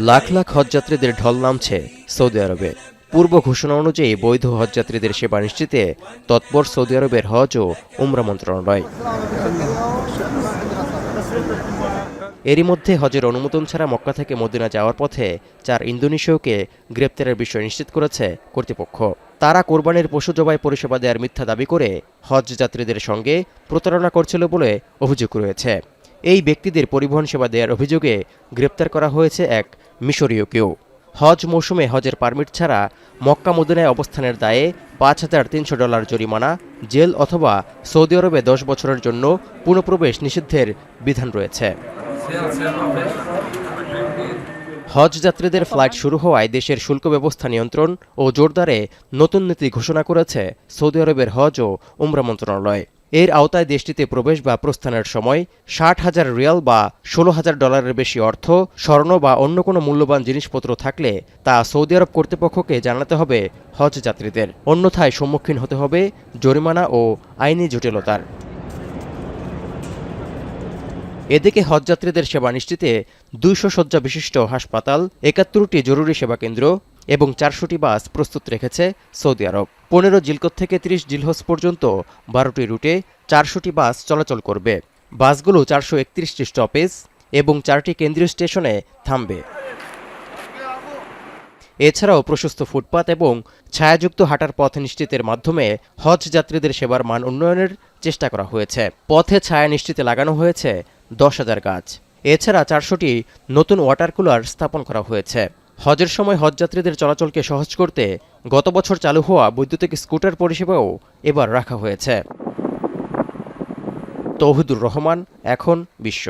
লাখ লাখ হজযাত্রীদের ঢল নামছে সৌদি আরবে। পূর্ব ঘোষণা অনুযায়ী বৈধ হজযাত্রীদের সেবা নিশ্চিতে তৎপর সৌদি আরবের হজ ও উমরা মন্ত্রণালয়। এরই মধ্যে হজের অনুমোদন ছাড়া মক্কা থেকে মদিনা যাওয়ার পথে 4 ইন্দোনেশীয়কে গ্রেপ্তারের বিষয় নিশ্চিত করেছে কর্তৃপক্ষ। তারা কোরবানির পশু জবাই পরিষেবা দেওয়ার মিথ্যা দাবি করে হজ যাত্রীদের সঙ্গে প্রতারণা করছিল বলে অভিযোগ রয়েছে। এই ব্যক্তিদের পরিবহন সেবা দেওয়ার অভিযোগে গ্রেপ্তার করা হয়েছে এক মিশরীয়কেও। হজ মৌসুমে হজের পারমিট ছাড়া মক্কা মদিনায় অবস্থানের দায়ে $5,300 জরিমানা, জেল অথবা সৌদি আরবে 10 বছরের জন্য পুনঃপ্রবেশ নিষিদ্ধের বিধান রয়েছে। হজ যাত্রীদের ফ্লাইট শুরু হওয়ায় দেশের শুল্ক ব্যবস্থা নিয়ন্ত্রণ ও জোরদারে নতুন নীতি ঘোষণা করেছে সৌদি আরবের হজ ও উমরা মন্ত্রণালয়। এর আওতায় দেশটিতে প্রবেশ বা প্রস্থানের সময় 60,000 রিয়াল বা $16,000 বেশি অর্থ, স্বর্ণ বা অন্য কোনো মূল্যবান জিনিসপত্র থাকলে তা সৌদি আরব কর্তৃপক্ষকে জানাতে হবে হজ যাত্রীদের, অন্যথায় সম্মুখীন হতে হবে জরিমানা ও আইনি জটিলতার। এদিকে হজযাত্রীদের সেবা নিশ্চিতে 200 শয্যা বিশিষ্ট হাসপাতাল, 71টি জরুরি সেবা কেন্দ্র এবং 400টি বাস প্রস্তুত রেখেছে সৌদি আরব। 15 জিলকত থেকে 30 জিলহজ পর্যন্ত 12টি রুটে 400টি বাস চলাচল করবে। বাসগুলো 431টি স্টপেজ এবং 4টি কেন্দ্রীয় স্টেশনে থামবে। এছাড়াও প্রশস্ত ফুটপাত এবং ছায়াযুক্ত হাঁটার পথ নিশ্চিতের মাধ্যমে হজ যাত্রীদের সেবার মান উন্নয়নের চেষ্টা করা হয়েছে। পথে ছায়া নিশ্চিতে লাগানো হয়েছে 10,000 গাছ। এছাড়া 400টি নতুন ওয়াটার কুলার স্থাপন করা হয়েছে। হজের সময় হজযাত্রীদের চলাচলকে সহজ করতে গত বছর চালু হওয়া বৈদ্যুতিক স্কুটার পরিষেবাও এবার রাখা হয়েছে। তৌহিদুর রহমান, এখন বিশ্ব।